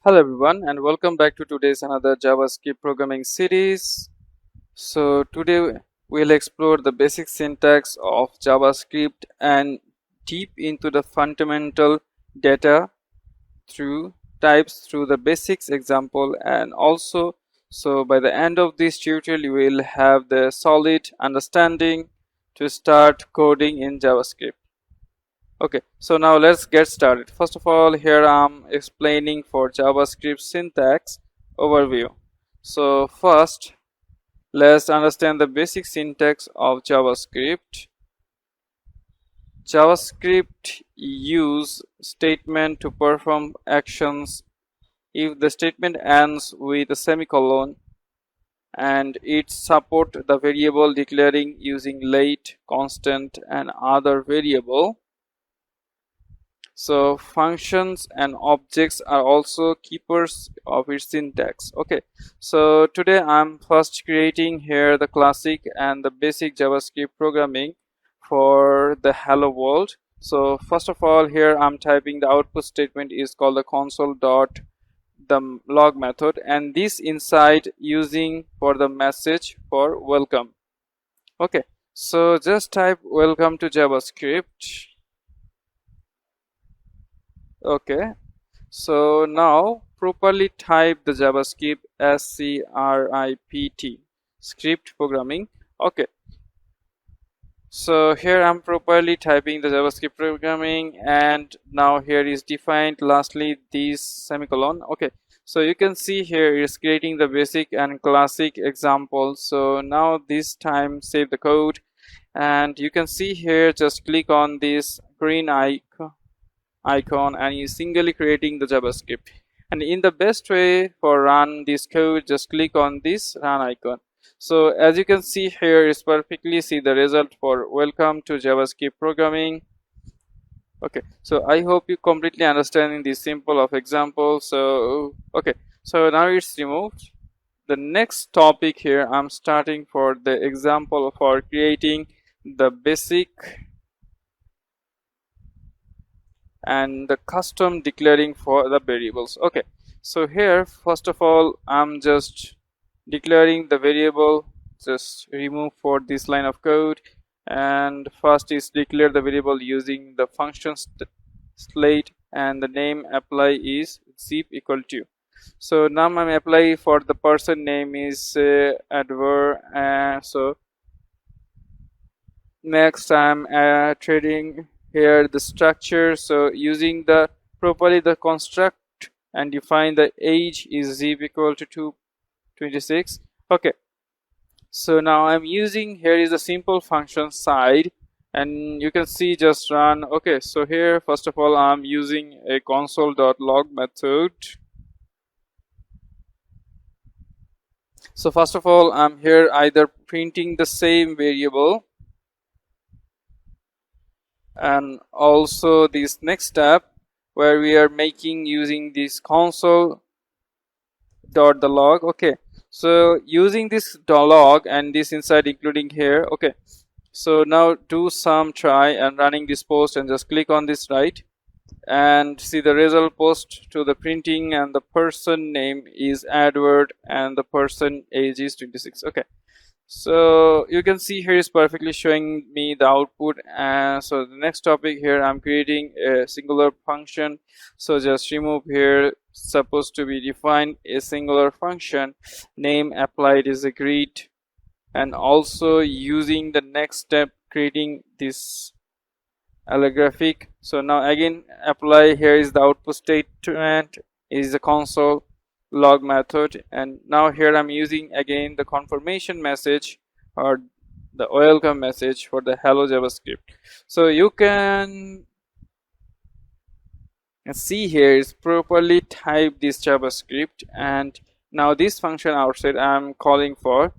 Hello everyone and welcome back to today's another JavaScript programming series. So today we'll explore the basic syntax of JavaScript and deep into the fundamental data through types through the basics example, and also so by the end of this tutorial you will have the solid understanding to start coding in JavaScript. Okay, so now let's get started. First of all, here I'm explaining for JavaScript syntax overview. So first, let's understand the basic syntax of JavaScript. JavaScript use statement to perform actions if the statement ends with a semicolon, and it support the variable declaring using late, constant, and other variable. So functions and objects are also keepers of its syntax. Okay, so today I'm first creating here the classic and the basic JavaScript programming for the hello world. So first of all, here I'm typing the output statement is called the console dot the log method, and this inside using for the message for welcome. Okay, so just type welcome to JavaScript. Okay, so now properly type the JavaScript script programming. Okay, so here I'm properly typing the JavaScript programming, and now here is defined lastly this semicolon. Okay, so you can see here is creating the basic and classic example. So now this time save the code, and you can see here just click on this green icon and you singly creating the JavaScript. And in the best way for run this code, just click on this run icon. So as you can see here is perfectly see the result for welcome to JavaScript programming. Okay, so I hope you completely understanding this simple of example. So okay, so now it's removed. The next topic here I'm starting for the example for creating the basic and the custom declaring for the variables. Okay, so here first of all I'm just declaring the variable. Just remove for this line of code, and first is declare the variable using the function slate, and the name apply is zip equal to. So now I'm apply for the person name is Edward, and so next I'm trading here the structure. So using the properly the construct and define the age is zip equal to 226. Okay, so now I'm using here is a simple function side, and you can see just run. Okay, so here first of all I'm using a console.log method. So first of all I'm here either printing the same variable, and also this next step where we are making using this console dot the log. Okay, so using this log and this inside including here. Okay, so now do some try and running this post and just click on this right and see the result post to the printing, and the person name is Edward and the person age is 26. Okay, so you can see here is perfectly showing me the output. And so the next topic here I'm creating a singular function. So just remove here supposed to be defined a singular function name applied is a greet, and also using the next step creating this allographic. So now again apply here is the output statement is the console log method, and now here I'm using again the confirmation message or the welcome message for the hello JavaScript. So you can see here is properly type this JavaScript, and now this function outside I'm calling for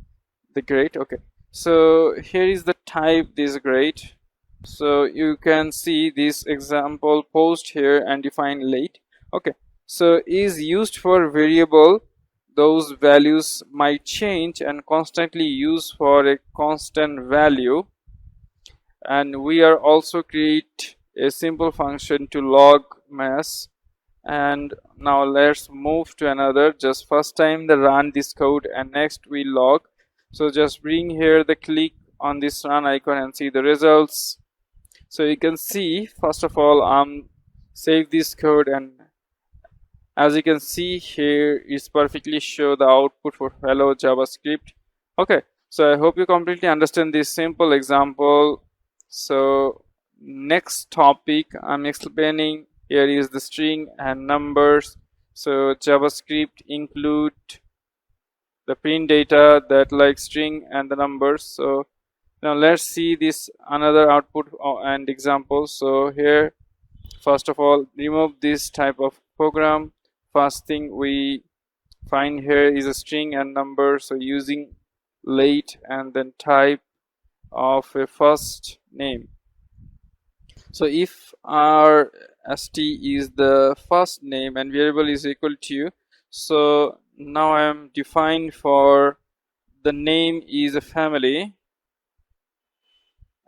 the great. Okay, so here is the type this great. So you can see this example post here and define late. Okay, so is used for variable, those values might change, and constantly used for a constant value. And we are also create a simple function to log mass, and now let's move to another. Just first time the run this code and next we log. So just bring here the click on this run icon and see the results. So you can see first of all save this code, and as you can see here it's perfectly show the output for hello JavaScript. Okay, so I hope you completely understand this simple example. So next topic I'm explaining here is the string and numbers. So JavaScript include the print data that like string and the numbers. So now let's see this another output and example. So here first of all remove this type of program. First thing we find here is a string and number. So using late and then type of a first name. So if our st is the first name and variable is equal to, so now I am defined for the name is a family,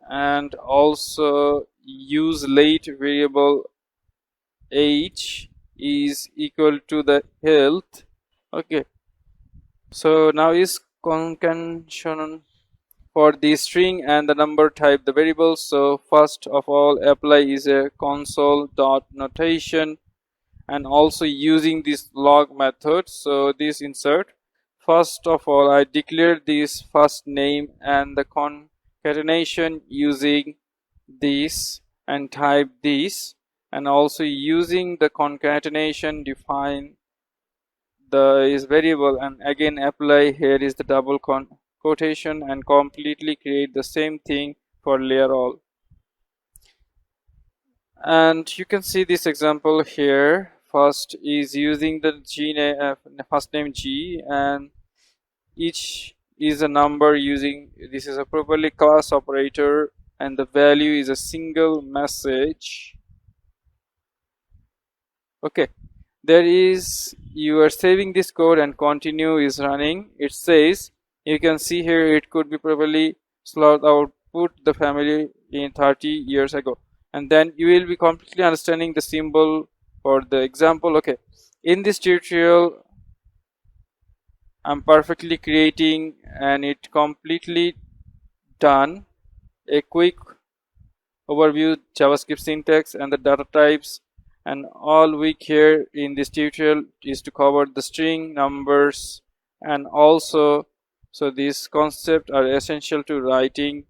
and also use late variable age is equal to the health. Okay, so now is concatenation for the string and the number type the variables. So first of all apply is a console dot notation, and also using this log method. So this insert, first of all I declare this first name and the concatenation using this and type this, and also using the concatenation define the is variable, and again apply here is the double quotation and completely create the same thing for layer all. And you can see this example here. First is using the first name G, and each is a number using this is a properly class operator, and the value is a single message. Okay, there is you are saving this code and continue is running. It says you can see here it could be probably slot output the family in 30 years ago, and then you will be completely understanding the symbol for the example. Okay, in this tutorial I'm perfectly creating and it completely done a quick overview JavaScript syntax and the data types, and all we care in this tutorial is to cover the string numbers, and also so these concepts are essential to writing